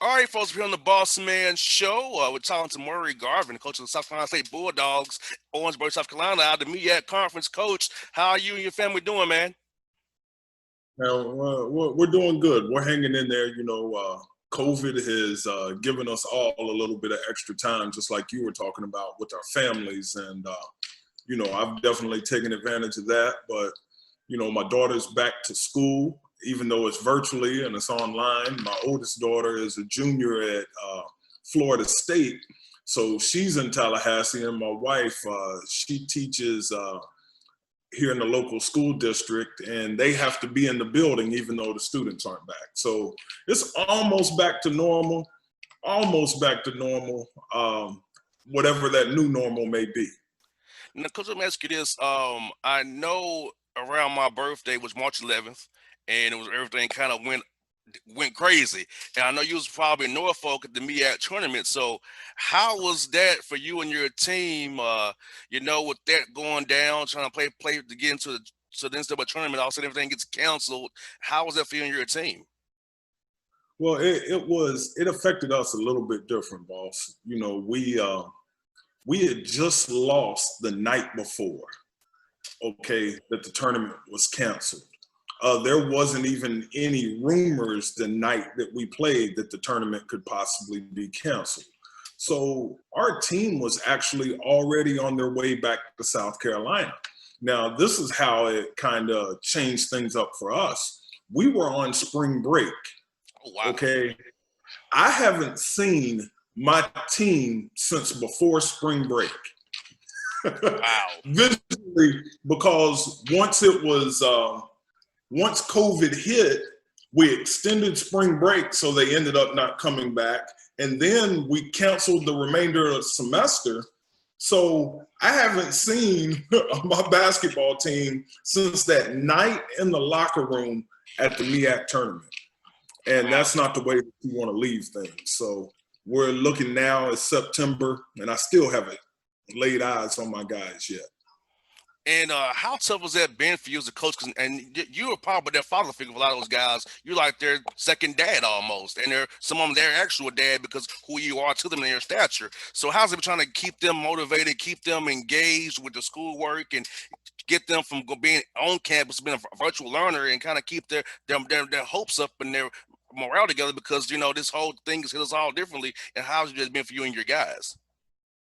All right, folks, we're on the Bossman show. We're talking to Murray Garvin, coach of the South Carolina State Bulldogs, Orangeburg, South Carolina, out of the MEAC Conference. Coach, how are you and your family doing, man? Now, we're doing good. We're hanging in there. COVID has given us all a little bit of extra time, just like you were talking about with our families. And, I've definitely taken advantage of that. But, my daughter's back to school, even though it's virtually and it's online. My oldest daughter is a junior at Florida State. So she's in Tallahassee. And my wife, she teaches here in the local school district, and they have to be in the building even though the students aren't back. So it's almost back to normal, whatever that new normal may be. Now, Coach, let me ask you this. I know around my birthday was March 11th, and it was everything kind of went crazy. And I know you was probably in Norfolk at the MEAC tournament. So how was that for you and your team, with that going down, trying to play to get into the NCAA tournament, all of a sudden everything gets canceled. How was that for you and your team? Well, it affected us a little bit different, boss. We had just lost the night before, that the tournament was canceled. There wasn't even any rumors the night that we played that the tournament could possibly be canceled. So our team was actually already on their way back to South Carolina. Now, this is how it kind of changed things up for us. We were on spring break. Oh, wow. Okay. I haven't seen my team since before spring break. Wow. Visually, because once COVID hit, we extended spring break, so they ended up not coming back. And then we canceled the remainder of the semester. So I haven't seen my basketball team since that night in the locker room at the MEAC tournament. And that's not the way that you want to leave things. So we're looking now at September, and I still haven't laid eyes on my guys yet. And how tough has that been for you as a coach? And you were probably their father figure for a lot of those guys. You're like their second dad almost. And some of them their actual dad because who you are to them and their stature. So how's it been trying to keep them motivated, keep them engaged with the schoolwork, and get them from being on campus, being a virtual learner, and kind of keep their hopes up and their morale together? Because, this whole thing has hit us all differently. And how's it just been for you and your guys?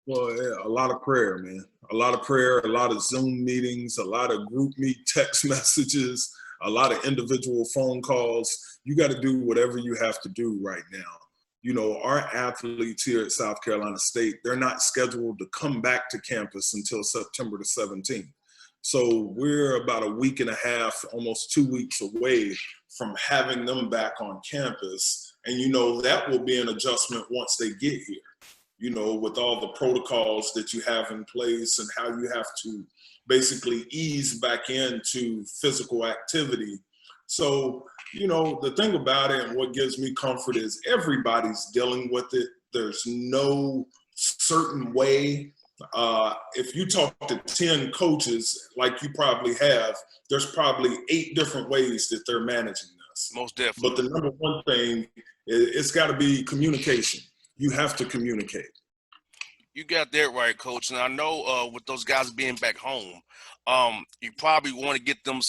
Well, yeah, a lot of prayer, man. A lot of prayer, a lot of Zoom meetings, a lot of group meet text messages, a lot of individual phone calls. You got to do whatever you have to do right now. Our athletes here at South Carolina State, they're not scheduled to come back to campus until September the 17th. So we're about a week and a half, almost 2 weeks away from having them back on campus. And, that will be an adjustment once they get here. With all the protocols that you have in place and how you have to basically ease back into physical activity. So, the thing about it and what gives me comfort is everybody's dealing with it. There's no certain way. If you talk to 10 coaches, like you probably have, there's probably 8 different ways that they're managing this. Most definitely. But the number one thing, it's got to be communication. You have to communicate. You got that right, Coach. And I know with those guys being back home, you probably want to get them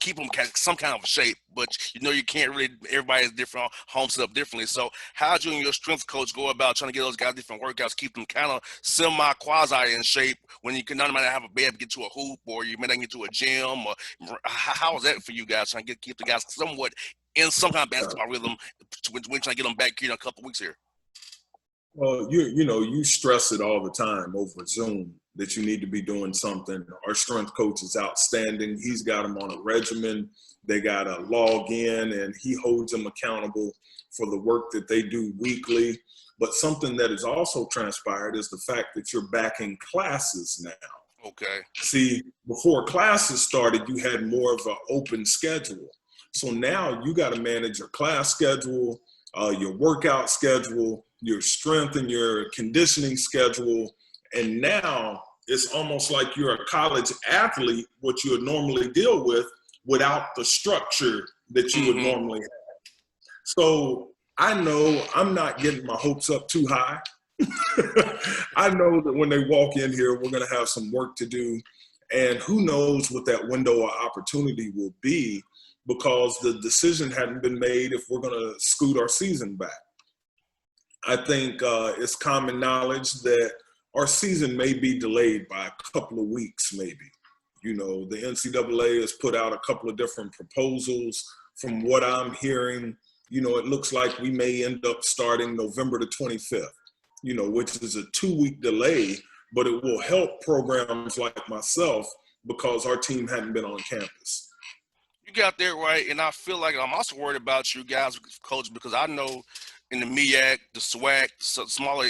keep them some kind of shape, but you can't really. Everybody is different, home set up differently. So how'd you and your strength coach go about trying to get those guys different workouts, keep them kind of quasi in shape when you none might have a bed to get to a hoop, or you may not get to a gym? Or how was that for you guys trying to keep the guys somewhat in some kind of basketball rhythm when trying to get them back here in a couple of weeks here? Well, you stress it all the time over Zoom that you need to be doing something. Our strength coach is outstanding. He's got them on a regimen. They got to log in, and he holds them accountable for the work that they do weekly. But something that has also transpired is the fact that you're back in classes now. Okay. See, before classes started, you had more of an open schedule. So now you got to manage your class schedule, your workout schedule, your strength and your conditioning schedule. And now it's almost like you're a college athlete, what you would normally deal with without the structure that you would normally have. So I know I'm not getting my hopes up too high. I know that when they walk in here, we're going to have some work to do. And who knows what that window of opportunity will be, because the decision hadn't been made if we're going to scoot our season back. I think it's common knowledge that our season may be delayed by a couple of weeks, maybe. You know, the NCAA has put out a couple of different proposals. From what I'm hearing, you know, it looks like we may end up starting November the 25th, you know, which is a 2-week delay, but it will help programs like myself because our team hadn't been on campus. You got that right, and I feel like I'm also worried about you guys, coach, because I know in the MEAC, the SWAC, smaller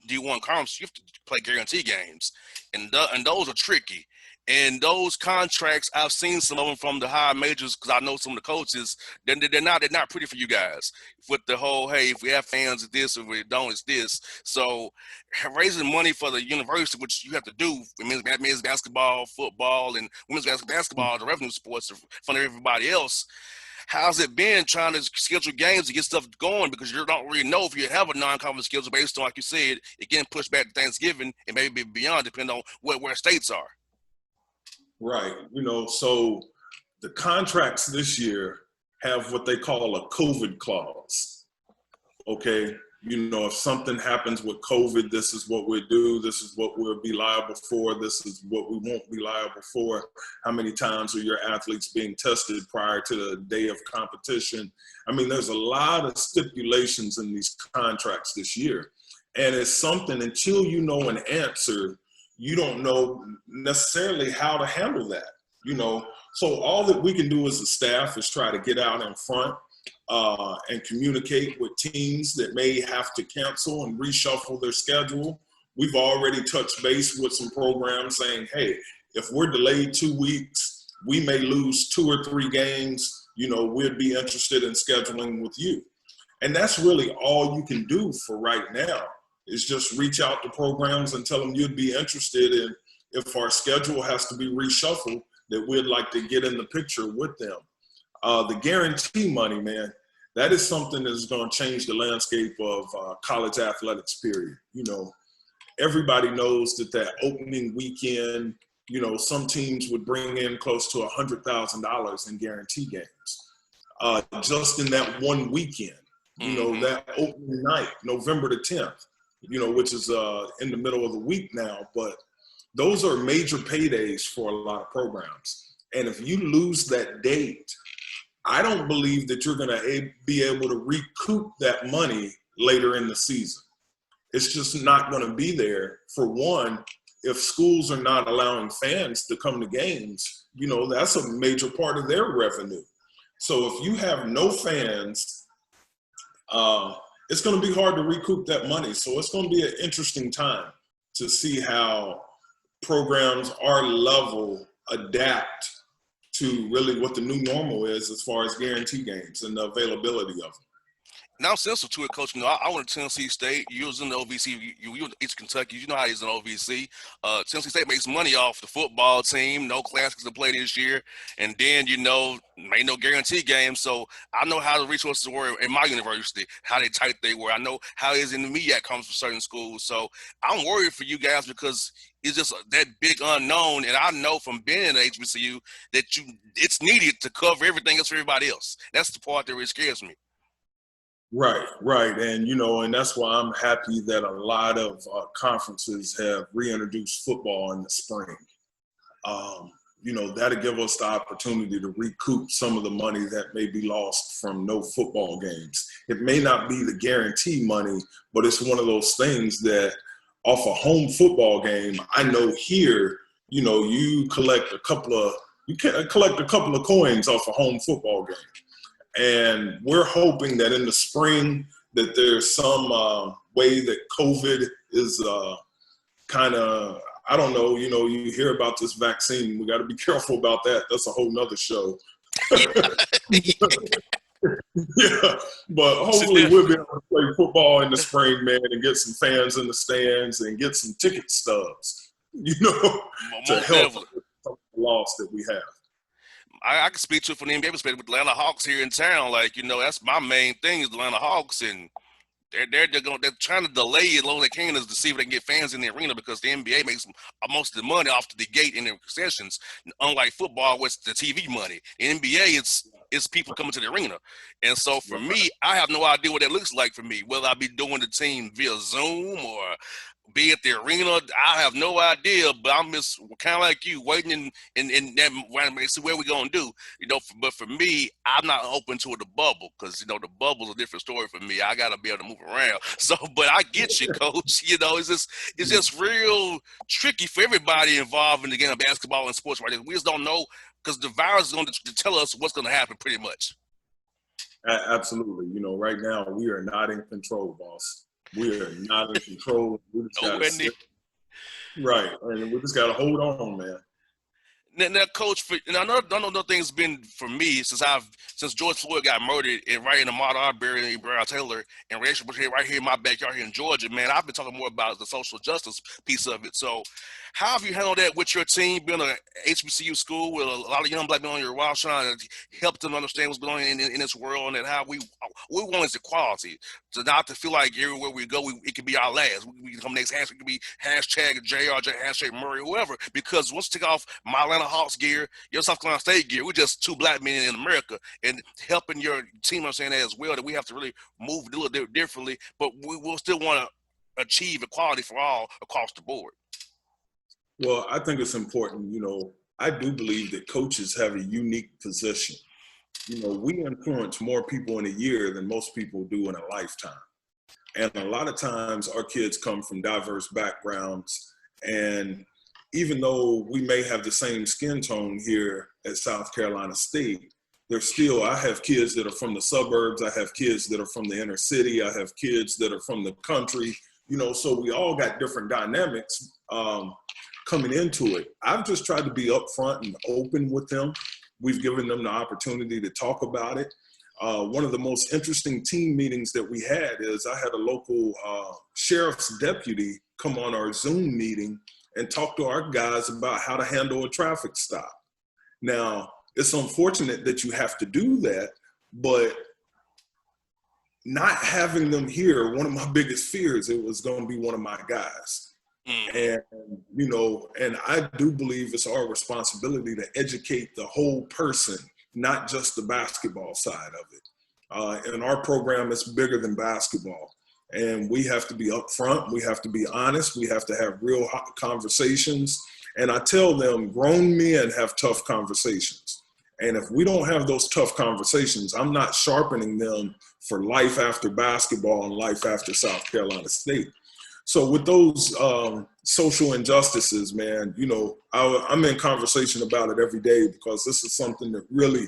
D1 conference, you have to play guarantee games, and those are tricky. And those contracts, I've seen some of them from the higher majors because I know some of the coaches. They're not pretty for you guys with the whole, hey, if we have fans, it's this, if we don't, it's this. So raising money for the university, which you have to do, men's basketball, football, and women's basketball, the revenue sports in front of everybody else. How's it been trying to schedule games to get stuff going? Because you don't really know if you have a non-conference schedule based on, like you said, it getting pushed back to Thanksgiving and maybe beyond, depending on where states are. Right. You know, so the contracts this year have what they call a COVID clause. Okay. You know, if something happens with COVID, this is what we do. This is what we'll be liable for. This is what we won't be liable for. How many times are your athletes being tested prior to the day of competition? I mean, there's a lot of stipulations in these contracts this year. And it's something, until you know an answer, you don't know necessarily how to handle that, you know. So all that we can do as a staff is try to get out in front and communicate with teams that may have to cancel and reshuffle their schedule. We've already touched base with some programs saying, hey, if we're delayed 2 weeks, we may lose 2 or 3 games, you know, we'd be interested in scheduling with you. And that's really all you can do for right now, is just reach out to programs and tell them you'd be interested in, if our schedule has to be reshuffled, that we'd like to get in the picture with them. The guarantee money, man, that is something that's going to change the landscape of college athletics, period. You know, everybody knows that opening weekend, you know, some teams would bring in close to $100,000 in guarantee games just in that one weekend. You know, that opening night, November the 10th, you know, which is in the middle of the week now. But those are major paydays for a lot of programs. And if you lose that date, I don't believe that you're going to be able to recoup that money later in the season. It's just not going to be there. For one, if schools are not allowing fans to come to games, you know, that's a major part of their revenue. So if you have no fans, it's going to be hard to recoup that money. So it's going to be an interesting time to see how programs our level adapt to really what the new normal is as far as guarantee games and the availability of them. Now I'm sensitive to it, Coach. You know, I went to Tennessee State. You was in the OVC. You were in East Kentucky. You know how he's in OVC. Tennessee State makes money off the football team. No classics to play this year. And then, you know, made no guarantee games. So I know how the resources were in my university, how they tight they were. I know how it is in the MEAC comes for certain schools. So I'm worried for you guys because it's just that big unknown. And I know from being in HBCU that it's needed to cover everything else for everybody else. That's the part that really scares me. Right. And, you know, and that's why I'm happy that a lot of conferences have reintroduced football in the spring. You know, that'll give us the opportunity to recoup some of the money that may be lost from no football games. It may not be the guarantee money, but it's one of those things that off a home football game, I know here, you know, you collect a couple of coins off a home football game. And we're hoping that in the spring that there's some way that COVID is kind of, I don't know, you know, you hear about this vaccine. We got to be careful about that. That's a whole nother show. Yeah, but hopefully we'll be able to play football in the spring, man, and get some fans in the stands and get some ticket stubs, you know, to help the loss that we have. I can speak to it from the NBA perspective with the Atlanta Hawks here in town. Like, that's my main thing is the Atlanta Hawks, and they're trying to delay it as long as they can is to see if they can get fans in the arena because the NBA makes most of the money off the gate in their concessions. Unlike football, where it's the TV money. In NBA, it's people coming to the arena, and so for me, I have no idea what that looks like for me. Whether I be doing the team via Zoom or be at the arena, I have no idea. But I'm just kind of like you, waiting and that see what we're gonna do. But for me, I'm not open to the bubble because the bubble's a different story for me. I gotta be able to move around. So, but I get you, coach. It's just real tricky for everybody involved in the game of basketball and sports right now. We just don't know because the virus is going to tell us what's going to happen pretty much. Absolutely. Right now we are not in control, boss. We are not in control. We just gotta right, and we just got to hold on, man. Now, coach, another thing's been for me since George Floyd got murdered right in the Ahmaud Arbery and Breonna Taylor and right here in my backyard here in Georgia, man. I've been talking more about the social justice piece of it. So, how have you handled that with your team, being a HBCU school with a lot of young black men on your wall, trying to help them understand what's going on in this world and how we want is equality, to not to feel like everywhere we go, it could be our last. We come next hashtag, it could be hashtag JR, hashtag Murray, whoever. Because once you take off my Atlanta Hawks gear, your South Carolina State gear, we're just two black men in America, and helping your team understand that as well, that we have to really move a little bit differently, but we will still want to achieve equality for all across the board. Well, I think it's important. I do believe that coaches have a unique position. We influence more people in a year than most people do in a lifetime. And a lot of times our kids come from diverse backgrounds. And even though we may have the same skin tone here at South Carolina State, I have kids that are from the suburbs. I have kids that are from the inner city. I have kids that are from the country, so we all got different dynamics coming into it. I've just tried to be upfront and open with them. We've given them the opportunity to talk about it. One of the most interesting team meetings that we had is I had a local sheriff's deputy come on our Zoom meeting and talk to our guys about how to handle a traffic stop. Now, it's unfortunate that you have to do that, but not having them here, one of my biggest fears, it was going to be one of my guys. And, and I do believe it's our responsibility to educate the whole person, not just the basketball side of it. And our program is bigger than basketball. And we have to be upfront. We have to be honest. We have to have real conversations. And I tell them, grown men have tough conversations. And if we don't have those tough conversations, I'm not sharpening them for life after basketball and life after South Carolina State. So with those social injustices, man, I'm in conversation about it every day because this is something that really,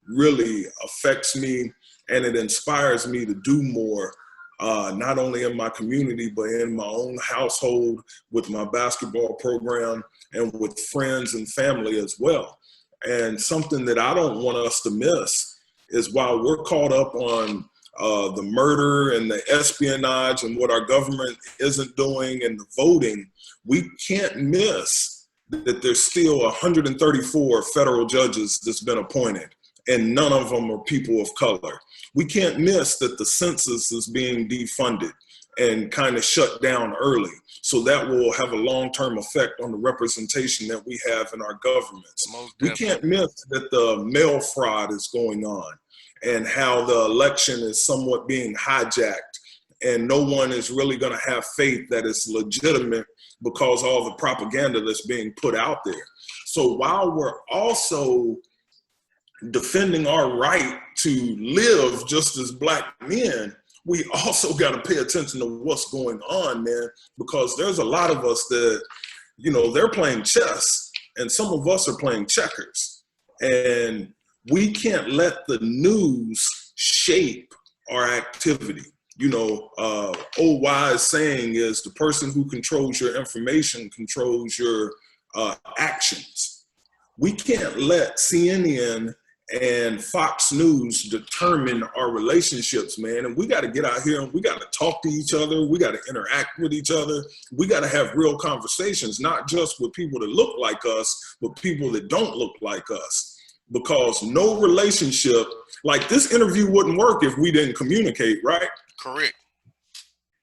really affects me, and it inspires me to do more, not only in my community, but in my own household, with my basketball program, and with friends and family as well. And something that I don't want us to miss is while we're caught up on the murder and the espionage and what our government isn't doing and the voting, we can't miss that there's still 134 federal judges that's been appointed, and none of them are people of color. We can't miss that the census is being defunded and kind of shut down early. So that will have a long-term effect on the representation that we have in our governments. We can't miss that the mail fraud is going on, and how the election is somewhat being hijacked, and no one is really going to have faith that it's legitimate because all the propaganda that's being put out there. So while we're also defending our right to live just as black men, we also got to pay attention to what's going on, man, because there's a lot of us that, they're playing chess, and some of us are playing checkers. And we can't let the news shape our activity. Old wise saying is the person who controls your information controls your actions. We can't let CNN and Fox News determine our relationships, man. And we got to get out here and we got to talk to each other. We got to interact with each other. We got to have real conversations, not just with people that look like us, but people that don't look like us. because no relationship, like this interview wouldn't work if we didn't communicate, right? Correct.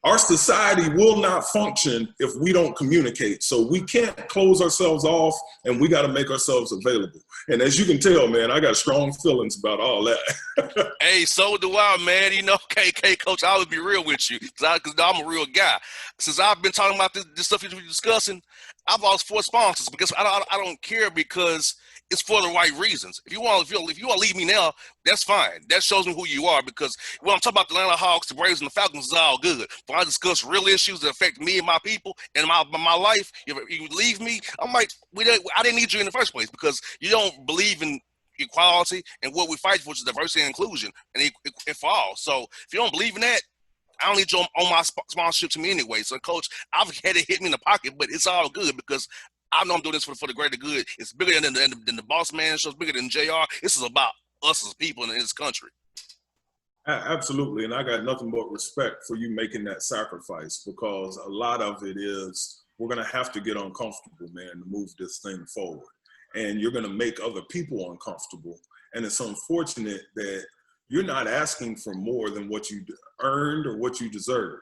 Our society will not function if we don't communicate. So we can't close ourselves off, and we got to make ourselves available. And as you can tell, man, I got strong feelings about all that. Hey, so do I, man. You know, KK, Coach, I would be real with you because I'm a real guy. Since I've been talking about this stuff you're discussing, I've always for sponsors because I don't care because it's for the right reasons. If you want to leave me now, that's fine. That shows me who you are because when I'm talking about the Atlanta Hawks, the Braves, and the Falcons, it's all good. When I discuss real issues that affect me and my people and my life, you leave me, I'm like, I didn't need you in the first place because you don't believe in equality and what we fight for, which is diversity and inclusion and for all. So if you don't believe in that, I don't need you on my sponsorship to me anyway. So, Coach, I've had it hit me in the pocket, but it's all good because I know I'm doing this for the greater good. It's bigger than the Bossman show. It's bigger than JR. This is about us as people in this country. Absolutely. And I got nothing but respect for you making that sacrifice because a lot of it is we're going to have to get uncomfortable, man, to move this thing forward. And you're going to make other people uncomfortable. And it's unfortunate that you're not asking for more than what you earned or what you deserve.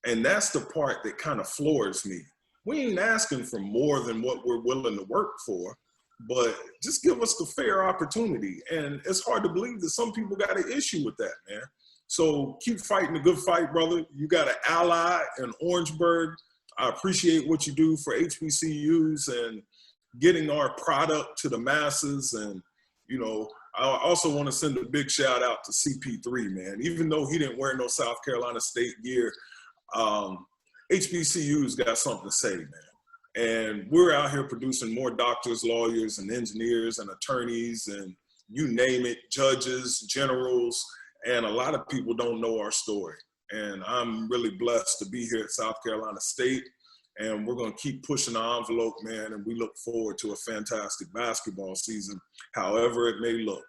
And that's the part that kind of floors me. We ain't asking for more than what we're willing to work for, but just give us the fair opportunity. And it's hard to believe that some people got an issue with that, man. So keep fighting the good fight, brother. You got an ally in Orangeburg. I appreciate what you do for HBCUs and getting our product to the masses. And, you know, I also want to send a big shout out to CP3, man. Even though he didn't wear no South Carolina State gear, HBCUs got something to say, man. And we're out here producing more doctors, lawyers, and engineers and attorneys and you name it, judges, generals, and a lot of people don't know our story. And I'm really blessed to be here at South Carolina State. And we're going to keep pushing the envelope, man, and we look forward to a fantastic basketball season, however it may look.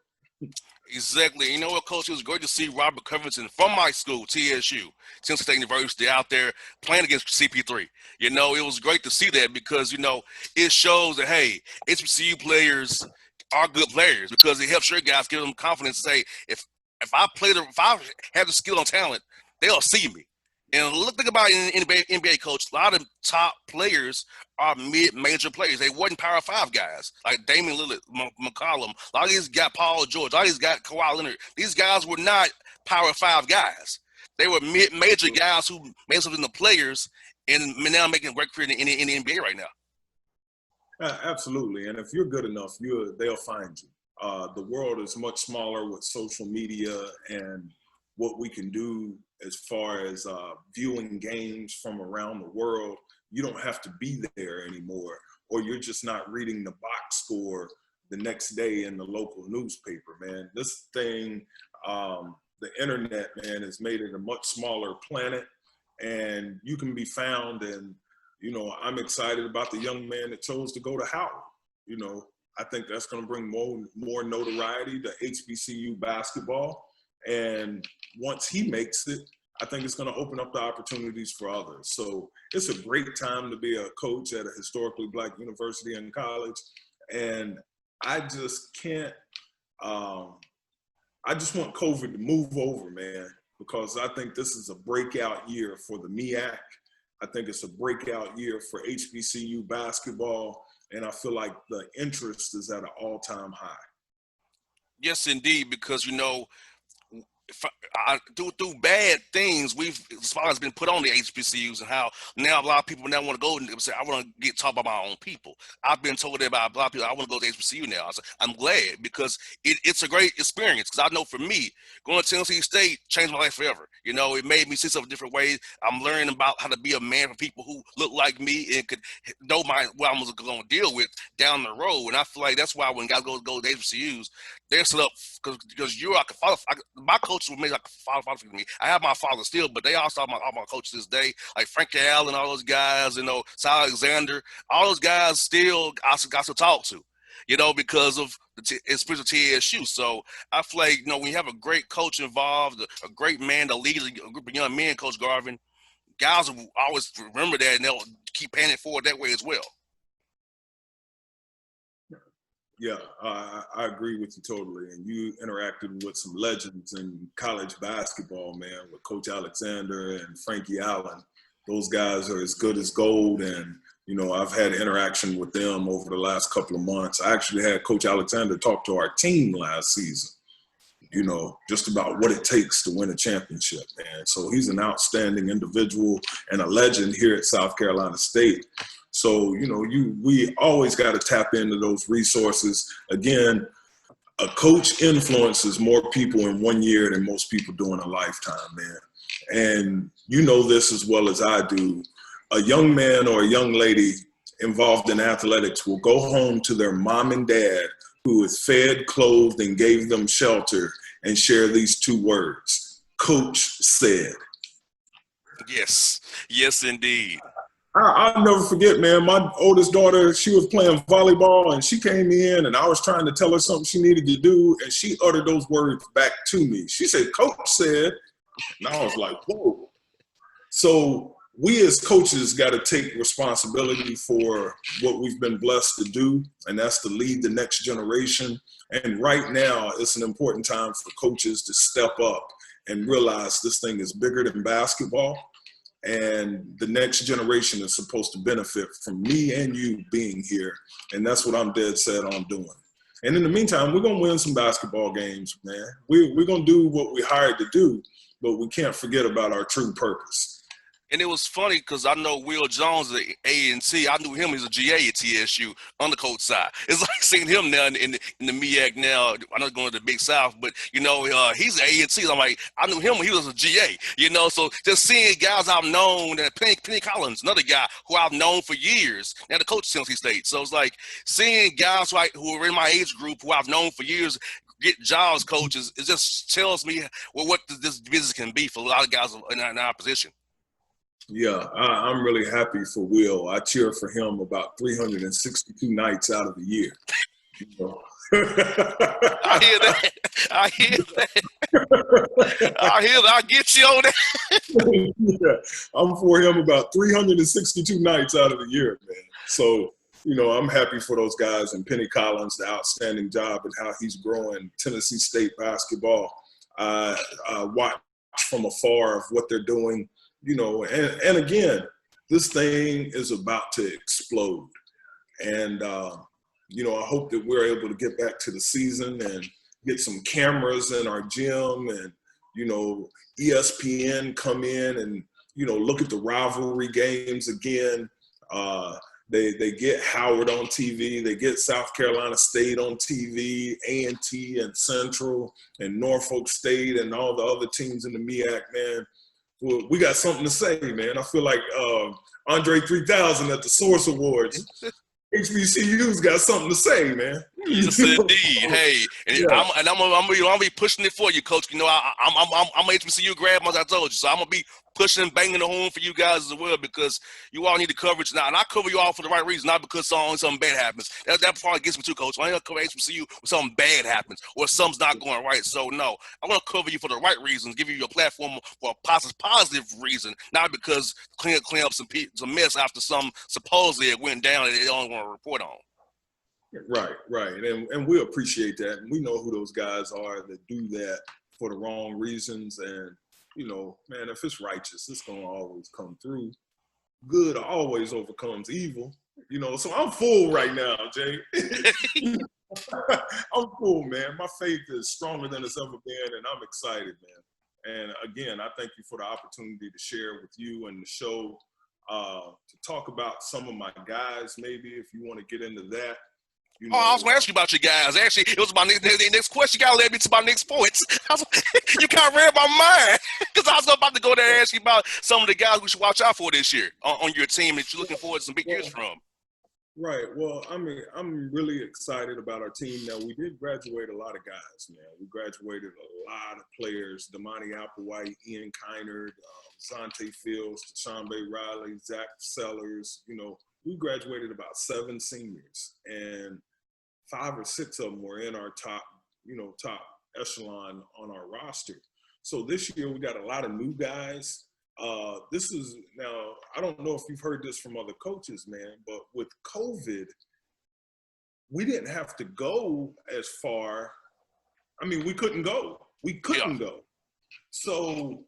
Exactly. You know what, Coach? It was great to see Robert Covington from my school, TSU, Tennessee State University, out there playing against CP3. You know, it was great to see that because, you know, it shows that, hey, HBCU players are good players because it helps your guys give them confidence to say, if I have the skill and talent, they'll see me. And think about it in NBA, Coach. A lot of top players are mid-major players. They wasn't Power 5 guys like Damian Lillard, McCollum. A lot of these got Paul George. A lot of these got Kawhi Leonard. These guys were not Power 5 guys. They were mid-major guys who made something the players and now making a great career in the NBA right now. Absolutely. And if you're good enough, they'll find you. The world is much smaller with social media and what we can do as far as viewing games from around the world. You don't have to be there anymore, or you're just not reading the box score the next day in the local newspaper, man. This thing, the internet, man, has made it a much smaller planet, and you can be found. And, you know, I'm excited about the young man that chose to go to Howard. You know, I think that's going to bring more notoriety to HBCU basketball. And once he makes it, I think it's going to open up the opportunities for others. So it's a great time to be a coach at a historically Black university and college. And I just can't, I just want COVID to move over, man, because I think this is a breakout year for the MEAC. I think it's a breakout year for HBCU basketball. And I feel like the interest is at an all-time high. Yes, indeed, because, you know, through bad things, spotlight's been put on the HBCUs and how now a lot of people now want to go and say, I want to get taught by my own people. I've been told that by a lot of people, I want to go to HBCU now. I'm glad because it's a great experience because I know for me, going to Tennessee State changed my life forever. You know, it made me see stuff different ways. I'm learning about how to be a man for people who look like me and could know what I'm going to deal with down the road. And I feel like that's why when guys go to HBCUs, they're set up because you're like a father. My coaches were made like a father to me. I have my father still, but they all saw all my coaches this day, like Frank Allen, all those guys, you know, Sal Alexander, all those guys still I got to talk to, you know, because of the experience of TSU. So I feel like, you know, when you have a great coach involved, a great man to lead a group of young men, Coach Garvin, guys will always remember that and they'll keep paying it forward that way as well. Yeah, I agree with you totally. And you interacted with some legends in college basketball, man, with Coach Alexander and Frankie Allen. Those guys are as good as gold. And, I've had interaction with them over the last couple of months. I actually had Coach Alexander talk to our team last season, just about what it takes to win a championship, man. So he's an outstanding individual and a legend here at South Carolina State. So, we always got to tap into those resources. Again, a coach influences more people in 1 year than most people do in a lifetime, man. And you know this as well as I do. A young man or a young lady involved in athletics will go home to their mom and dad, who is fed, clothed, and gave them shelter, and share these two words: Coach said. Yes, yes, indeed. I'll never forget, man. My oldest daughter, she was playing volleyball, and she came in, and I was trying to tell her something she needed to do, and she uttered those words back to me. She said, "Coach said," and I was like, "Whoa." So we as coaches got to take responsibility for what we've been blessed to do, and that's to lead the next generation. And right now, it's an important time for coaches to step up and realize this thing is bigger than basketball. And the next generation is supposed to benefit from me and you being here. And that's what I'm dead set on doing. And in the meantime, we're going to win some basketball games, man. We're going to do what we hired to do, but we can't forget about our true purpose. And it was funny because I know Will Jones at A&T. I knew him as a GA at TSU on the coach side. It's like seeing him now in the MEAC now. I know going to the Big South, but he's at A&T. I'm like, I knew him when he was a GA. So just seeing guys I've known, and Penny Collins, another guy who I've known for years, now the coach at Tennessee State. So it's like seeing guys who are in my age group who I've known for years get jobs coaches. It just tells me what this business can be for a lot of guys in our position. Yeah, I'm really happy for Will. I cheer for him about 362 nights out of the year. I hear that. I hear that. I hear that. I get you on that. Yeah, I'm for him about 362 nights out of the year, man. So, I'm happy for those guys, and Penny Collins, the outstanding job and how he's growing Tennessee State basketball. I watch from afar of what they're doing. And again, this thing is about to explode. And, I hope that we're able to get back to the season and get some cameras in our gym and, ESPN come in and, look at the rivalry games again. They get Howard on TV. They get South Carolina State on TV, A&T and Central and Norfolk State and all the other teams in the MEAC, man. Well, we got something to say, man. I feel like Andre 3000 at the Source Awards. HBCUs got something to say, man. Yes, indeed. Hey, and yeah. I'm gonna be pushing it for you, Coach. I'm an HBCU grad, as I told you, so I'm gonna be pushing and banging the horn for you guys as well, because you all need the coverage now, and I cover you all for the right reason, not because something bad happens. That probably gets me too, Coach. I ain't gonna cover HBCU when something bad happens or something's not going right. So no, I want to cover you for the right reasons, give you your platform for a positive reason, not because clean up some mess after some supposedly it went down and they don't want to report on. Right. And we appreciate that. And we know who those guys are that do that for the wrong reasons. And, man, if it's righteous, it's going to always come through. Good always overcomes evil. So I'm full right now, Jay. I'm full, man. My faith is stronger than it's ever been, and I'm excited, man. And again, I thank you for the opportunity to share with you and the show, to talk about some of my guys, maybe, if you want to get into that. I was going to ask you about your guys. Actually, it was my next question. You got to lead me to my next points. You kind of read my mind, because I was about to go there and ask you about some of the guys we should watch out for this year on your team that you're looking forward to some big years from. Right. Well, I'm really excited about our team. Now, we did graduate a lot of guys, man. We graduated a lot of players: Damani Applewhite, Ian Kynard, Zante Fields, Deshaunbay Riley, Zach Sellers. We graduated about 7 seniors, and 5 or 6 of them were in our top echelon on our roster. So this year we got a lot of new guys. This is now, I don't know if you've heard this from other coaches, man, but with COVID, we didn't have to go as far. I mean, we couldn't go. We couldn't go. So,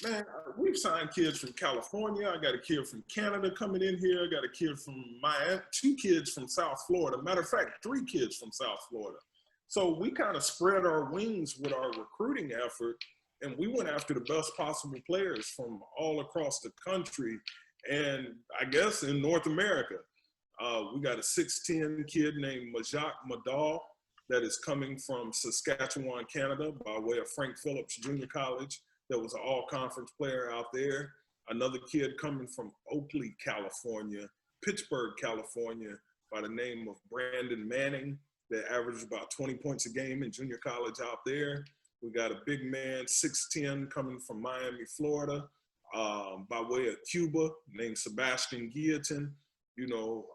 man, we've signed kids from California. I got a kid from Canada coming in here. I got a kid from Miami, 2 kids from South Florida. Matter of fact, 3 kids from South Florida. So we kind of spread our wings with our recruiting effort, and we went after the best possible players from all across the country, and I guess in North America. We got a 6'10" kid named Majak Madal that is coming from Saskatchewan, Canada, by way of Frank Phillips Junior College. That was an all-conference player out there. Another kid coming from Oakley, California, Pittsburgh, California, by the name of Brandon Manning, that averaged about 20 points a game in junior college out there. We got a big man, 6'10", coming from Miami, Florida, by way of Cuba, named Sebastian Guillotin. You know,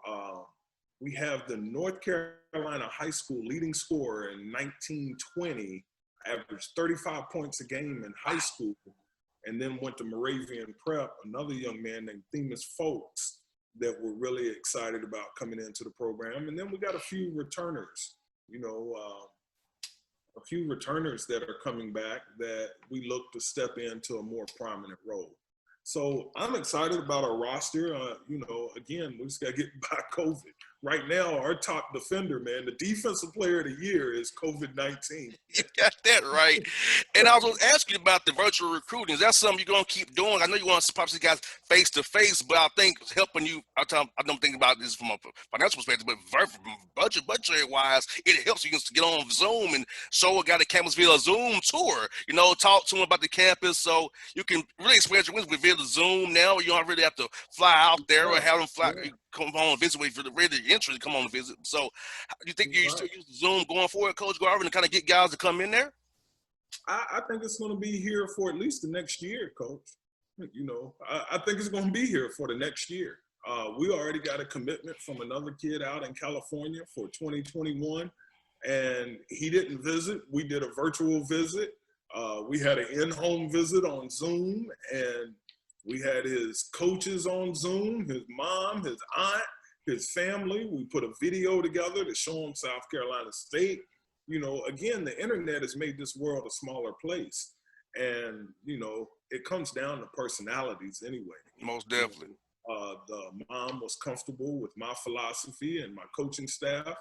we have the North Carolina high school leading scorer in 1920, averaged 35 points a game in high school, and then went to Moravian Prep, another young man named Themis Folks that we're really excited about coming into the program. And then we got a few returners, you know, a few returners that are coming back that we look to step into a more prominent role. So I'm excited about our roster. You know, again, we just got to get by COVID. Right now, our top defender, man, the defensive player of the year is COVID-19. You got that right. And I was going to ask you about the virtual recruiting. Is that something you're going to keep doing? I know you want to probably see guys face to face, but I think helping you, I don't think about this from a financial perspective, but budgetary wise, it helps you to get on Zoom and show a guy the campus via a Zoom tour, you know, talk to him about the campus so you can really spread your wings with via the Zoom now. You don't really have to fly out there or have them fly. Yeah. Come on and visit with really interested to come on and visit. So you think you still use Zoom going forward, Coach Garvin, to kind of get guys to come in there? I think it's going to be here for at least the next year, Coach. You know, I think it's going to be here for the next year. We already got a commitment from another kid out in California for 2021, and he didn't visit. We did a virtual visit. We had an in-home visit on Zoom, and we had his coaches on Zoom, his mom, his aunt, his family. We put a video together to show him South Carolina State. You know, again, the internet has made this world a smaller place. And, you know, it comes down to personalities anyway. Most definitely. The mom was comfortable with my philosophy and my coaching staff.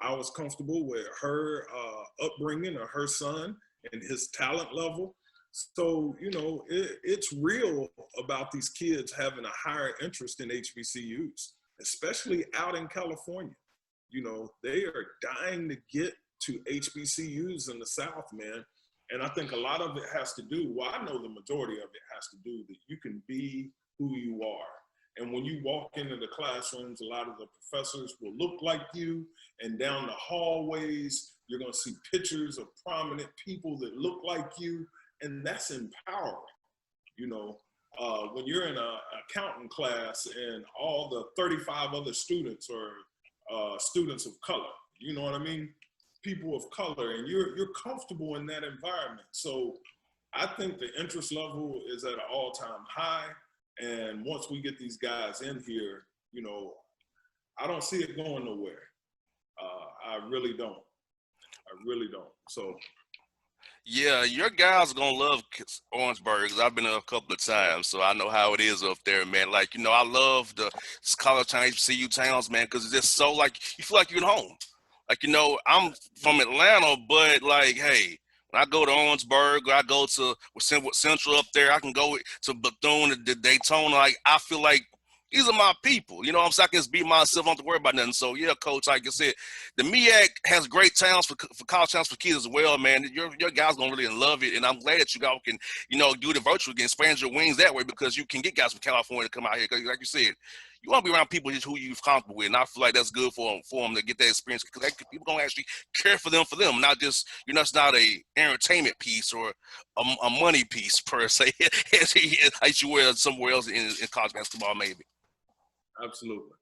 I was comfortable with her upbringing of her son and his talent level. So, you know, it's real about these kids having a higher interest in HBCUs, especially out in California. You know, they are dying to get to HBCUs in the South, man. And I think a lot of it has to do, well, I know the majority of it has to do that you can be who you are. And when you walk into the classrooms, a lot of the professors will look like you, and down the hallways, you're going to see pictures of prominent people that look like you. And that's empowering. You know, when you're in an accounting class and all the 35 other students are students of color, you know what I mean? People of color, and you're comfortable in that environment. So I think the interest level is at an all-time high. And once we get these guys in here, you know, I don't see it going nowhere. I really don't. I really don't. So. Yeah, your guys are going to love Orangeburg because I've been there a couple of times, so I know how it is up there, man. Like, you know, I love the college town, HBCU towns, man, because it's just so, like, you feel like you're at home. Like, you know, I'm from Atlanta, but, like, hey, when I go to Orangeburg or I go to Central up there, I can go to Bethune, to Daytona. Like, I feel like these are my people. You know what I'm saying? I can just be myself. I don't have to worry about nothing. So, yeah, Coach, like I said, the MEAC has great towns for college towns for kids as well, man. Your guys going to really love it. And I'm glad that you guys can, you know, do the virtual again, expand your wings that way because you can get guys from California to come out here. Because, like you said, you want to be around people who you're comfortable with. And I feel like that's good for them to get that experience because people going to actually care for them, not just, you know, it's not a entertainment piece or a money piece per se, as you were somewhere else in college basketball maybe. Absolutely.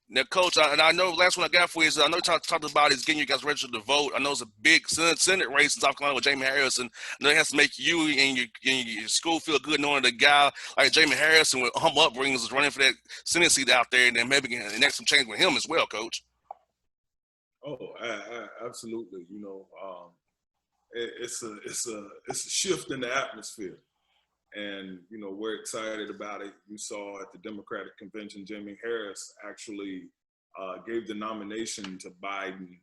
Now, Coach, I know the last one I got for you is I know you talked about is getting you guys registered to vote. I know it's a big Senate race in South Carolina with Jamie Harrison. I know it has to make you and your school feel good knowing that a guy like Jamie Harrison with humble upbringing is running for that Senate seat out there, and then maybe enact some change with him as well, Coach. Oh, absolutely. It's a shift in the atmosphere, and we're excited about it. You saw at the Democratic convention, Jimmy Harris actually gave the nomination to Biden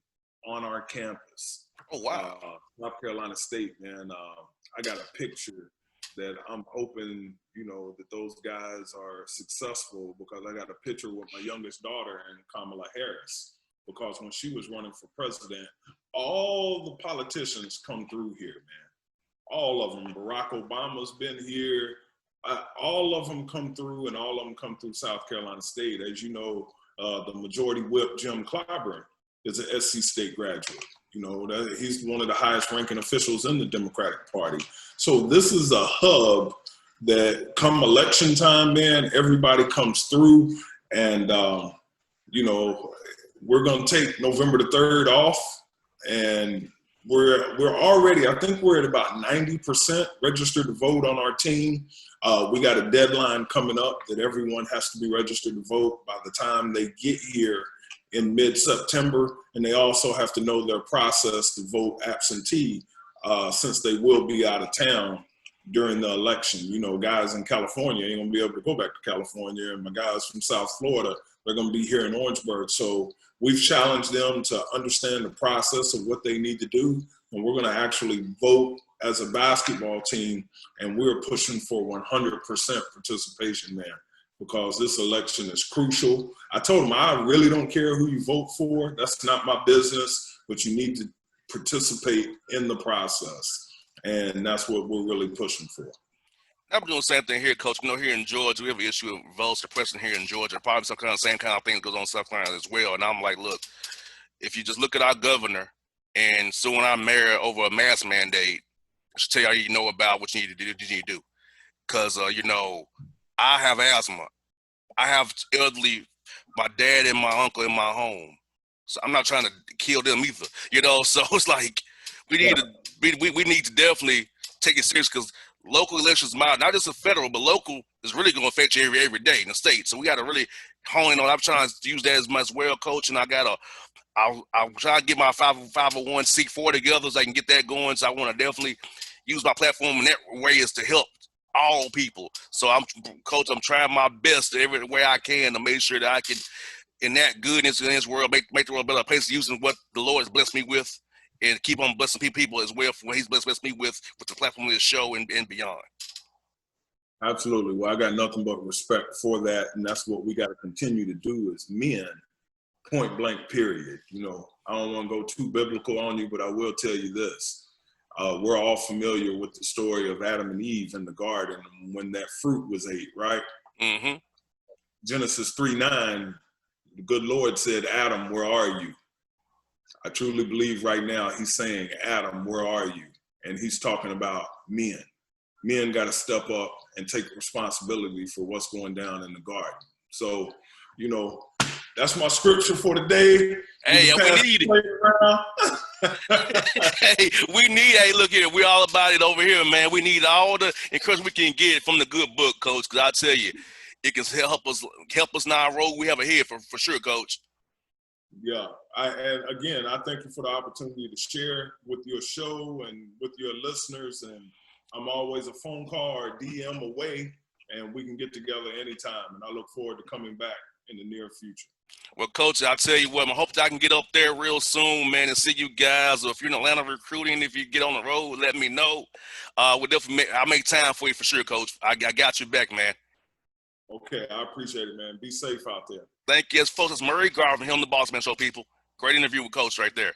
on our campus. Oh, wow. North Carolina State, man. I got a picture that I'm hoping, that those guys are successful, because I got a picture with my youngest daughter and Kamala Harris, because when she was running for president, all the politicians come through here, man. All of them. Barack Obama's been here. All of them come through, and all of them come through South Carolina State. As you know, the majority whip, Jim Clyburn, is an SC State graduate. He's one of the highest ranking officials in the Democratic Party. So this is a hub that come election time, man, everybody comes through. And, we're going to take November the 3rd off. And we're already, I think we're at about 90% registered to vote on our team. We got a deadline coming up that everyone has to be registered to vote by the time they get here in mid-September, and they also have to know their process to vote absentee, since they will be out of town during the election. Guys in California ain't gonna be able to go back to California, and my guys from South Florida, they're gonna be here in Orangeburg. So we've challenged them to understand the process of what they need to do, and we're gonna actually vote as a basketball team, and we're pushing for 100% participation there, because this election is crucial. I told them, I really don't care who you vote for. That's not my business, but you need to participate in the process. And that's what we're really pushing for. I'm doing the same thing here, Coach. Here in Georgia, we have an issue with voter suppression here in Georgia. Probably some kind of same kind of thing that goes on in South Carolina as well. And I'm like, look, if you just look at our governor and suing our mayor over a mask mandate, I should tell you know about what you need to do. Because, I have asthma. I have elderly, my dad and my uncle in my home. So I'm not trying to kill them either, So it's like we need to definitely take it serious, because local elections matter. Not just a federal, but local is really going to affect you every day in the state. So we got to really hone in on. I'm trying to use that as much well, Coach, and I'll try to get my 501c4 together so I can get that going. So I want to definitely use my platform in that way, is to help all people. So Coach, I'm trying my best every way I can to make sure that I can, in that goodness in this world, make the world a better place, using what the Lord has blessed me with, and keep on blessing people as well for what He's blessed me with the platform of this show and beyond. Absolutely. Well, I got nothing but respect for that, and that's what we got to continue to do as men, point blank, period. I don't want to go too biblical on you, but I will tell you this. We're all familiar with the story of Adam and Eve in the garden when that fruit was ate, right? Mm-hmm. Genesis 3:9, the good Lord said, Adam, where are you? I truly believe right now he's saying, Adam, where are you? And he's talking about men. Men got to step up and take responsibility for what's going down in the garden. So, that's my scripture for today. Hey, we need it. Hey, look here. We're all about it over here, man. We need all the encouragement we can get from the good book, Coach, because I tell you, it can help us in our road we have ahead for sure, Coach. Yeah. And again, I thank you for the opportunity to share with your show and with your listeners. And I'm always a phone call or DM away, and we can get together anytime. And I look forward to coming back in the near future. Well, Coach, I'll tell you what, I hope that I can get up there real soon, man, and see you guys. Or if you're in Atlanta recruiting, if you get on the road, let me know. I'll make time for you for sure, Coach. I got you back, man. Okay, I appreciate it, man. Be safe out there. Thank you. Folks, it's Murray Garvin here on the Bossman Show, people. Great interview with Coach right there.